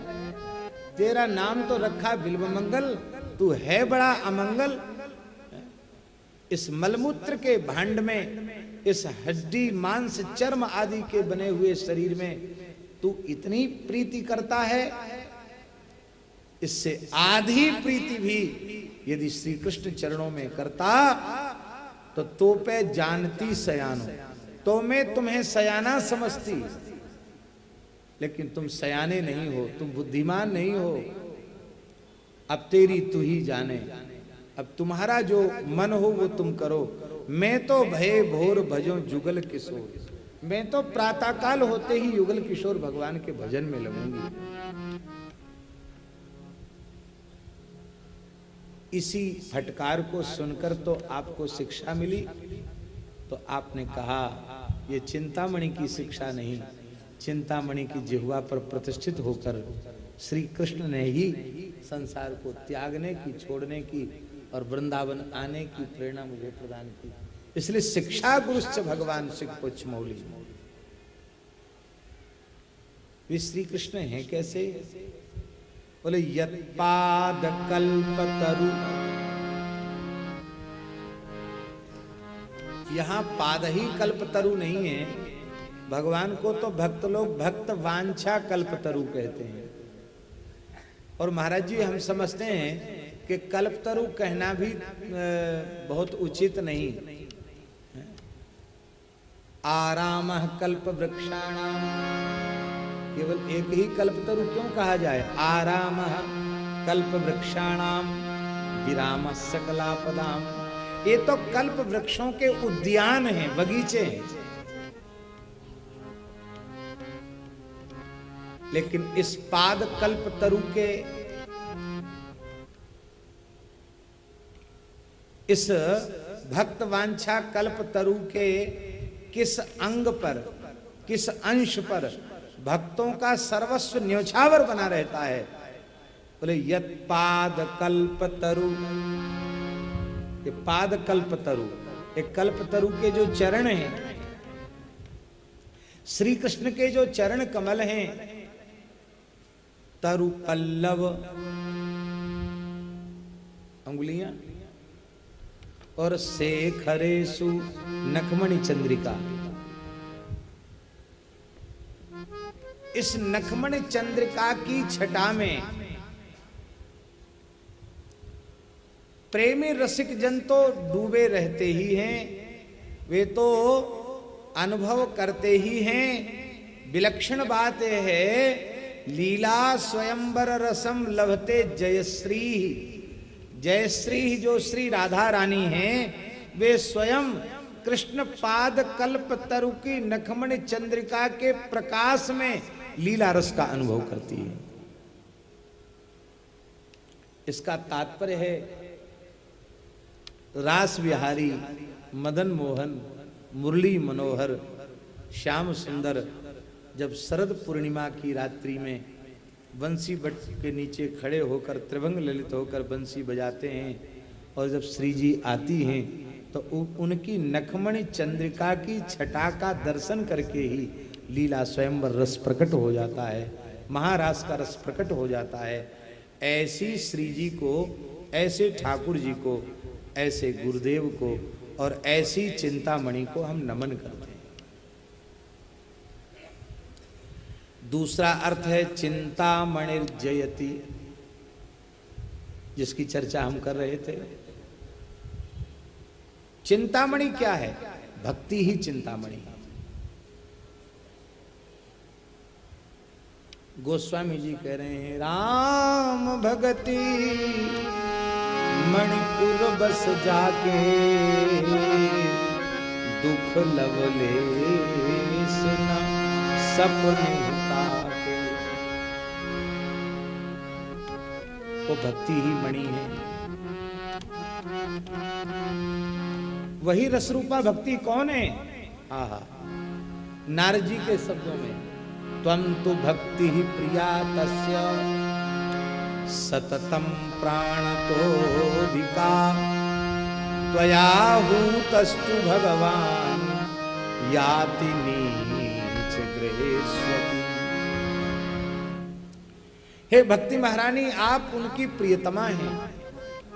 Speaker 1: तेरा नाम तो रखा बिल्व मंगल, तू है बड़ा अमंगल। इस मलमूत्र के भांड में, इस हड्डी मांस चर्म आदि के बने हुए शरीर में तू इतनी प्रीति करता है, इससे आधी प्रीति भी यदि श्री कृष्ण चरणों में करता तो पे जानती सयानो, तो मैं तुम्हें सयाना समझती, लेकिन तुम सयाने नहीं हो, तुम बुद्धिमान नहीं हो। अब तेरी तू ही जाने, अब तुम्हारा जो मन हो वो तुम करो। मैं तो भय भोर भजो जुगल किशोर, मैं तो प्रातः काल होते ही युगल किशोर भगवान के भजन में लगूंगी। इसी फटकार को सुनकर तो आपको शिक्षा मिली, तो आपने कहा ये चिंतामणि की शिक्षा नहीं, चिंतामणि की जिह्वा पर प्रतिष्ठित होकर श्री कृष्ण ने ही संसार को त्यागने की, छोड़ने की और वृंदावन आने की प्रेरणा मुझे प्रदान की। इसलिए शिक्षा गुरुश्च भगवान शिखपुच्छ मौली। वे श्री कृष्ण हैं कैसे? बोले यत्पाद कल्पतरु। यहां पाद ही कल्पतरु नहीं है, भगवान को तो भक्त लोग भक्त वांछा कल्पतरु कहते हैं। और महाराज जी हम समझते हैं कि कल्पतरु कहना भी बहुत उचित नहीं। आरामः कल्प वृक्षाणाम, केवल एक ही कल्पतरु क्यों कहा जाए? आरामः कल्प वृक्षाणाम विरामः सकलापदाम। ये तो कल्प वृक्षों के उद्यान हैं, बगीचे हैं। लेकिन इस पाद कल्पतरु के, इस भक्त वांछा कल्पतरु के किस अंग पर, किस अंश पर भक्तों का सर्वस्व न्योछावर बना रहता है? बोले यत पाद कल्पतरु। ये पाद कल्पतरु, एक कल्पतरु के जो चरण हैं, श्री कृष्ण के जो चरण कमल हैं, तरु पल्लव अंगुलियां, और शेखरेशु नखमणि चंद्रिका। इस नखमणि चंद्रिका की छटा में प्रेमी रसिक जन तो डूबे रहते ही हैं, वे तो अनुभव करते ही हैं। विलक्षण बात यह है, लीला स्वयंवर रसम लभते जयश्री। जयश्री जो श्री राधा रानी हैं, वे स्वयं कृष्ण पाद कल्प तरु की नखमणि चंद्रिका के प्रकाश में लीला रस का अनुभव करती है। इसका तात्पर्य है, रास विहारी मदन मोहन मुरली मनोहर श्याम सुंदर जब शरद पूर्णिमा की रात्रि में बंसी बट के नीचे खड़े होकर त्रिभंग ललित होकर बंसी बजाते हैं, और जब श्री जी आती हैं तो उनकी नखमणि चंद्रिका की छटा का दर्शन करके ही लीला स्वयंवर रस प्रकट हो जाता है, महारास का रस प्रकट हो जाता है। ऐसी श्री जी को, ऐसे ठाकुर जी को, ऐसे गुरुदेव को और ऐसी चिंतामणि को हम नमन करते हैं। दूसरा अर्थ है चिंतामणिर्जयति, जिसकी चर्चा हम कर रहे थे। चिंतामणि क्या है? भक्ति ही चिंतामणि है। गोस्वामी जी कह रहे हैं, राम भगति मणिपुर बस जाके दुख लवले सुना सपने ताके। वो भक्ति ही मणि है। वही रसरूपा भक्ति कौन है? आहा, नारद जी के शब्दों में, त्वं तु भक्ति ही प्रिया तस्य सततम प्राणतोधिका त्वया हूतस्तु भगवान याति नीच गृहेष्वति। हे भक्ति महारानी, आप उनकी प्रियतमा हैं।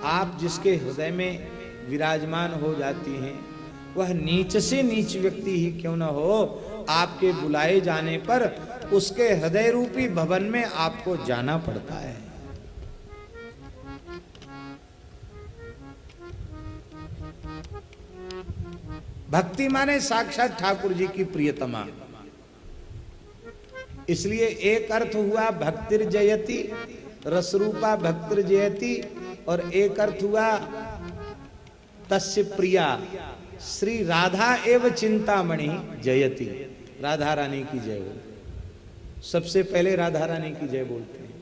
Speaker 1: आप जिसके हृदय में विराजमान हो जाती हैं, वह नीच से नीच व्यक्ति ही क्यों न हो, आपके बुलाए जाने पर उसके हृदय रूपी भवन में आपको जाना पड़ता है। भक्ति माने साक्षात ठाकुर जी की प्रियतमा। इसलिए एक अर्थ हुआ भक्तिर्जयति, रसरूपा भक्तिर्जयति, और एक अर्थ हुआ तस्य प्रिया श्री राधा एव चिंतामणि जयति। राधा रानी की जय हो। सबसे पहले राधा रानी की जय बोलते हैं।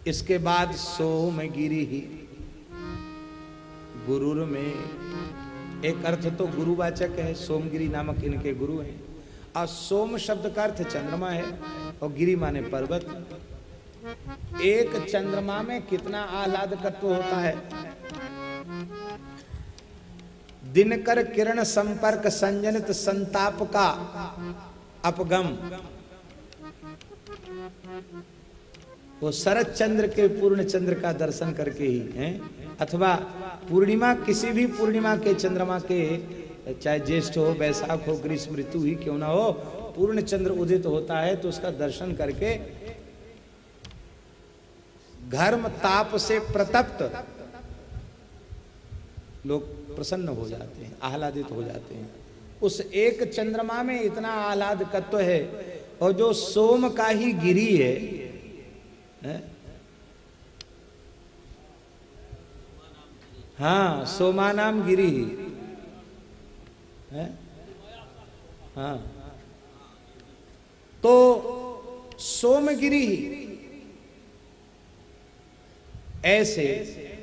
Speaker 1: इसके बाद सोमगिरि ही गुरुर में, एक अर्थ तो गुरुवाचक है, सोमगिरि नामक इनके गुरु हैं। और सोम शब्द का अर्थ चंद्रमा है और गिरि माने पर्वत। एक चंद्रमा में कितना आह्लादकत्व होता है। दिनकर किरण संपर्क संजनित संताप का अपगम, वो शरद चंद्र के पूर्ण चंद्र का दर्शन करके ही है, अथवा पूर्णिमा, किसी भी पूर्णिमा के चंद्रमा के, चाहे ज्येष्ठ हो, वैशाख हो, ग्रीष्म ऋतु ही क्यों ना हो, पूर्ण चंद्र उदित होता है तो उसका दर्शन करके घर्म ताप से प्रतप्त लोग प्रसन्न हो जाते हैं, आह्लादित हो जाते हैं। उस एक चंद्रमा में इतना आह्लादकत्व है। और जो सोम का ही गिरी है, हाँ, सोमानाम गिरी है, हाँ, तो सोमगिरी ऐसे,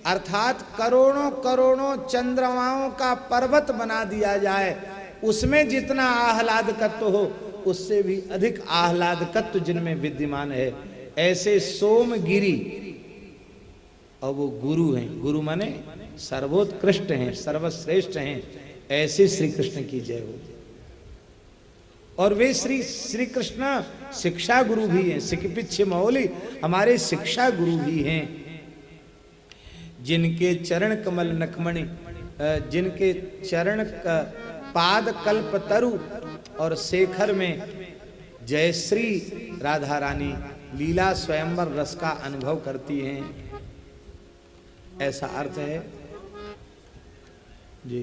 Speaker 1: अर्थात करोड़ों करोड़ों चंद्रमाओं का पर्वत बना दिया जाए, उसमें जितना आह्लादकत्व हो उससे भी अधिक आह्लादकत्व जिनमें विद्यमान है, ऐसे सोमगिरी। और वो गुरु हैं, गुरु माने सर्वोत्कृष्ट हैं, सर्वश्रेष्ठ हैं, ऐसे श्री कृष्ण की जय हो। और वे श्री कृष्ण शिक्षा गुरु भी हैं, सिकपिच्छ मौली हमारे शिक्षा गुरु भी हैं, जिनके चरण कमल नखमणि, जिनके चरण का पाद कल्प तरु और शेखर में जयश्री राधा रानी लीला स्वयंवर रस का अनुभव करती हैं, ऐसा अर्थ है जी।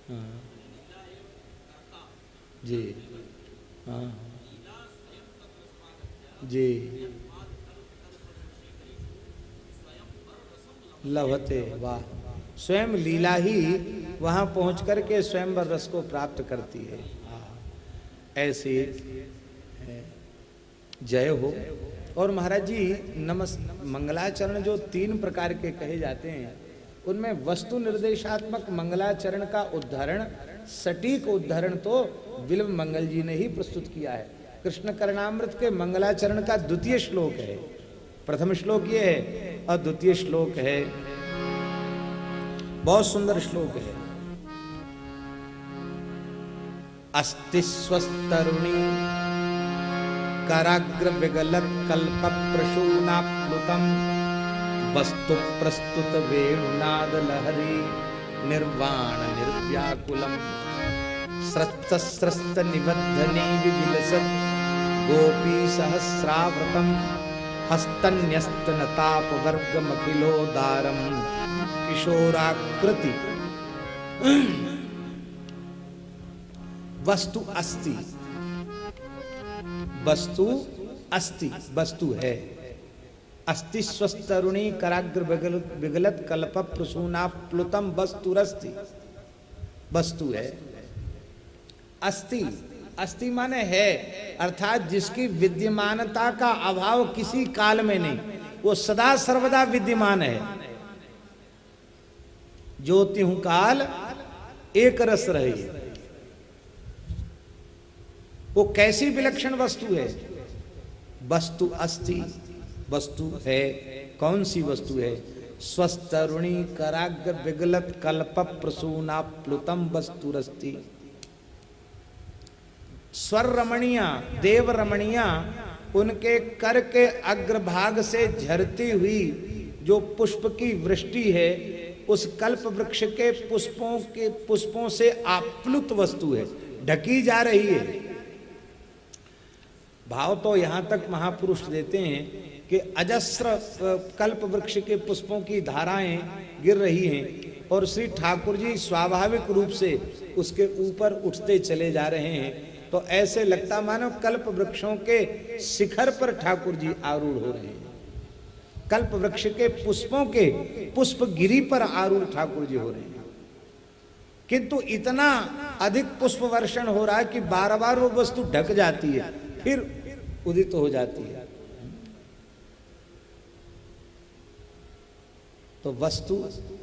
Speaker 1: हाँ जी, हाँ जी, लभते, वाह, स्वयं लीला ही वहां पहुंच करके स्वयंवर रस को प्राप्त करती है। ऐसे जय हो। और महाराज जी मंगलाचरण जो 3 प्रकार के कहे जाते हैं, उनमें वस्तु निर्देशात्मक मंगलाचरण का उदाहरण, सटीक उदाहरण तो बिल्व मंगल जी ने ही प्रस्तुत किया है। कृष्ण करणामृत के मंगलाचरण का द्वितीय श्लोक है, प्रथम श्लोक ये है और द्वितीय श्लोक है, बहुत सुंदर श्लोक है। अस्ति स्वस्तरुणी कराग्र विगलत कल्प प्रसूनाप्लुतम वस्तु प्रस्तुत वेणुनाद लहरी निर्वाण निर्व्याकुलम स्रस्त स्रस्त निबद्धने विविलसत् गोपी सहस्रावृतम हस्तन्यस्तनताप वर्गमखिलोदारम किशोराकृति वस्तु अस्ति, वस्तु अस्ति, वस्तु है। अस्ति स्वस्तरुणी कराग्र विगलत कल्प प्रसूनाप्लुतम वस्तुरस्ति, वस्तु है। अस्ति, अस्ति माने है, अर्थात जिसकी विद्यमानता का अभाव किसी काल में नहीं, वो सदा सर्वदा विद्यमान है। ज्योति हूं काल एक रस रही, वो कैसी विलक्षण वस्तु है। वस्तु अस्ति, वस्तु है। कौन सी वस्तु है? स्वस्तरुणी कराग्र विगलत कल्प प्रसूनाप्लुतम वस्तुरस्ति। स्वर रमणिया, देव रमणिया, उनके कर के अग्रभाग से झरती हुई जो पुष्प की वृष्टि है, उस कल्प वृक्ष के पुष्पों से आप्लुत वस्तु है, ढकी जा रही है। भाव तो यहां तक महापुरुष देते हैं कि अजस्र कल्प वृक्ष के पुष्पों की धाराएं गिर रही हैं और श्री ठाकुर जी स्वाभाविक रूप से उसके ऊपर उठते चले जा रहे हैं। तो ऐसे लगता मानो कल्प वृक्षों के शिखर पर ठाकुर जी आरूढ़ हो रहे हैं, कल्प वृक्ष के पुष्पों के पुष्प गिरी पर आरूढ़ ठाकुर जी हो रहे हैं। किंतु इतना अधिक पुष्प वर्षण हो रहा है कि बार बार वो वस्तु ढक जाती है, फिर उदित हो जाती है। तो वस्तु,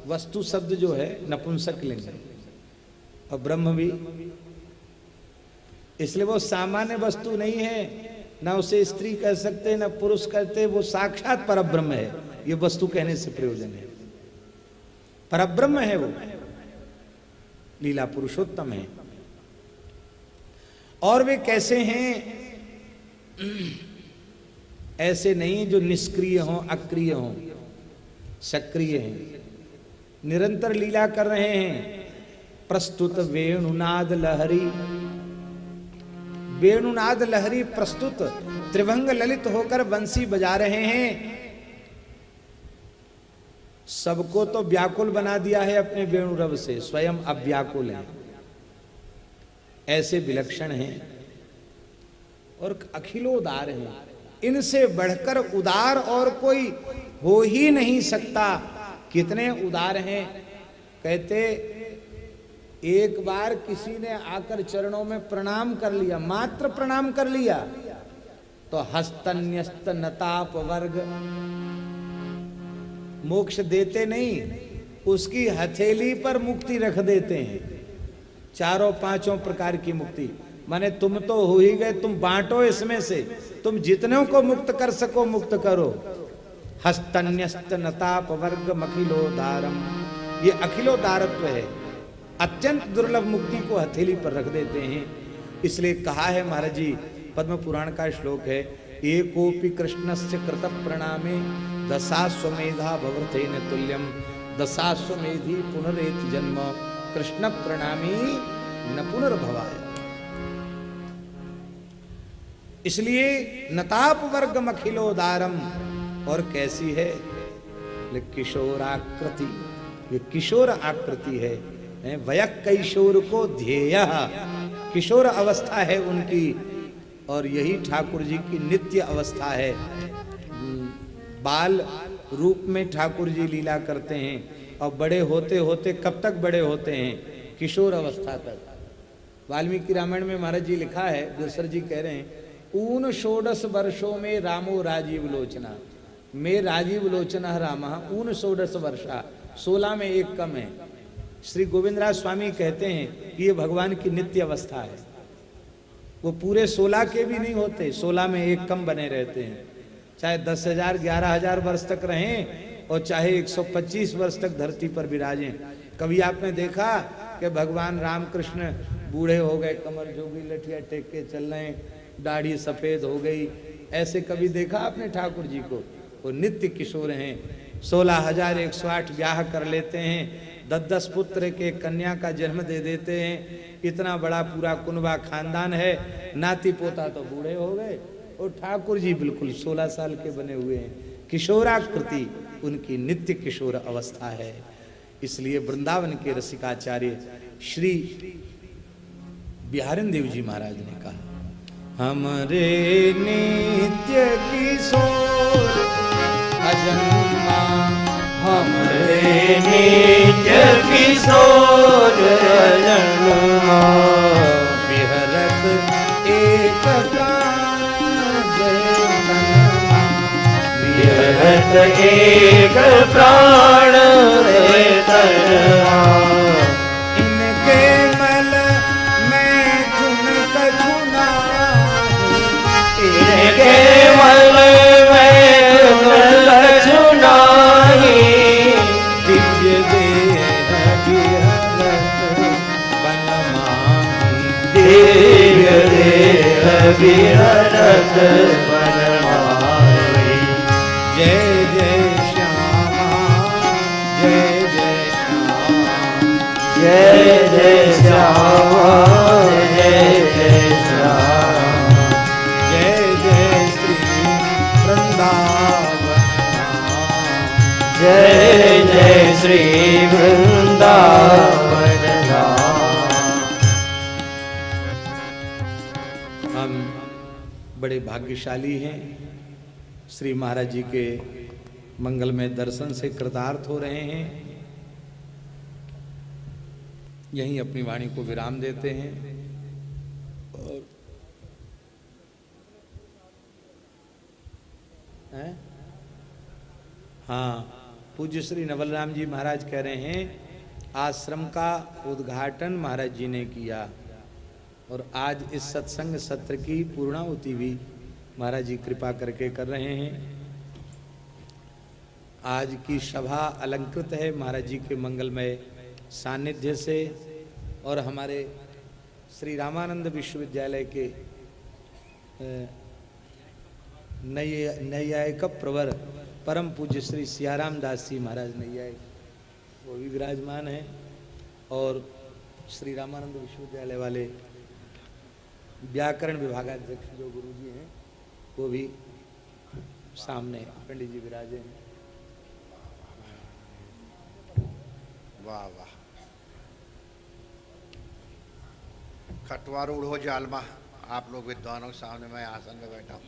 Speaker 1: वस्तु शब्द जो है नपुंसक लिंग है, और ब्रह्म भी, इसलिए वो सामान्य वस्तु नहीं है, ना उसे स्त्री कह सकते ना पुरुष कहते, वो साक्षात परब्रह्म है। ये वस्तु कहने से प्रयोजन है, परब्रह्म है वो, लीला पुरुषोत्तम है। और वे कैसे हैं? ऐसे नहीं जो निष्क्रिय हों, अक्रिय हों, सक्रिय हैं, निरंतर लीला कर रहे हैं। प्रस्तुत वेणुनाद लहरी, वेणुनाद लहरी प्रस्तुत, त्रिभंग ललित होकर बंसी बजा रहे हैं। सबको तो व्याकुल बना दिया है अपने वेणु रव से, स्वयं अव्याकुल है। ऐसे विलक्षण हैं और अखिलोदार हैं। इनसे बढ़कर उदार और कोई हो ही नहीं सकता। कितने उदार हैं? कहते एक बार किसी ने आकर चरणों में प्रणाम कर लिया, मात्र प्रणाम कर लिया, तो हस्तन्यस्त नताप वर्ग, मोक्ष देते नहीं, उसकी हथेली पर मुक्ति रख देते हैं। चारों पांचों प्रकार की मुक्ति, माने तुम तो हो ही गए, तुम बांटो इसमें से, तुम जितनों को मुक्त कर सको मुक्त करो। हस्तन्यस्त नताप वर्ग मखिलोदारम, ये अखिलोदारत्व है। अत्यंत दुर्लभ मुक्ति को हथेली पर रख देते हैं। इसलिए कहा है महाराज जी, पद्म पुराण का श्लोक है, एकोपि कृष्णस्य कृत प्रणामे दशाश्वमेधा भवर्थेन तुल्यम, दशाश्वमेधी पुनरेति जन्म, कृष्ण प्रणामी न पुनर्भवाय। इसलिए नताप वर्ग मखिलोदारम। और कैसी है? किशोराकृति, ये किशोर आकृति है। वयक किशोर को ध्येय, किशोर अवस्था है उनकी, और यही ठाकुर जी की नित्य अवस्था है। बाल रूप में ठाकुर जी लीला करते हैं, और बड़े होते होते कब तक बड़े होते हैं? किशोर अवस्था तक। वाल्मीकि रामायण में महाराज जी लिखा है, दूसर जी कह रहे हैं, ऊन 16 वर्षों में रामो राजीव लोचना, में राजीव लोचना रामा ऊन 16 वर्षा, 16 में एक कम है। श्री गोविंदराज स्वामी कहते हैं कि ये भगवान की नित्य अवस्था है। वो पूरे 16 के भी नहीं होते, 16 में एक कम बने रहते हैं। चाहे 10,000 11,000 वर्ष तक रहें और चाहे 125 वर्ष तक धरती पर विराजें। कभी आपने देखा कि भगवान रामकृष्ण बूढ़े हो गए, कमर जोगी लठिया टेक के चल रहे हैं, दाढ़ी सफेद हो गई, ऐसे कभी देखा आपने ठाकुर जी को? वो नित्य किशोर हैं। 16,108 ब्याह कर लेते हैं, 10-10 पुत्र के कन्या का जन्म दे देते हैं। इतना बड़ा पूरा कुनबा खानदान है, नाती पोता तो बूढ़े हो गए, और ठाकुर जी बिल्कुल 16 साल के बने हुए हैं। किशोराकृति उनकी नित्य किशोर अवस्था है। इसलिए वृंदावन के रसिकाचार्य श्री बिहारिन देव जी महाराज ने कहा, हमरे नित्य किशोर अजन्मा,
Speaker 2: हमरे नित्य किशोर अजन्मा,
Speaker 1: बिहरत एक प्राण देवनमा,
Speaker 2: बिहरत एक प्राण देवनमा,
Speaker 1: इनके मल में धुन कछुना,
Speaker 2: इनके मल में धुन कछुनाही,
Speaker 1: दिव्य देह बिहरत बनमाही,
Speaker 2: दिव्य देह बिहरत बनमाही।
Speaker 1: जय जय श्यामा, जय जय श्यामा,
Speaker 2: जय जय श्यामा, जय जय श्यामा,
Speaker 1: जय जय श्री वृंदावन,
Speaker 2: जय जय श्री वृंदावन धाम।
Speaker 1: हम बड़े भाग्यशाली हैं, श्री महाराज जी के मंगलमय दर्शन से कृतार्थ हो रहे हैं। यहीं अपनी वाणी को विराम देते हैं। और हाँ, पूज्य श्री नवलराम जी महाराज कह रहे हैं, आश्रम का उद्घाटन महाराज जी ने किया और आज इस सत्संग सत्र की पूर्णाहुति भी महाराज जी कृपा करके कर रहे हैं। आज की सभा अलंकृत है महाराज जी के मंगलमय सानिध्य से और हमारे श्री रामानंद विश्वविद्यालय के नैयायिक प्रवर परम पूज्य श्री सियाराम दास जी महाराज नैयायिक वो भी विराजमान हैं और श्री रामानंद विश्वविद्यालय वाले व्याकरण विभागाध्यक्ष जो गुरु जी हैं वो भी सामने पंडित जी विराजे हैं।
Speaker 3: वाह वाह। खटवारूढ़ हो जालमा, आप लोग विद्वानों के सामने मैं आसन में बैठा हूँ।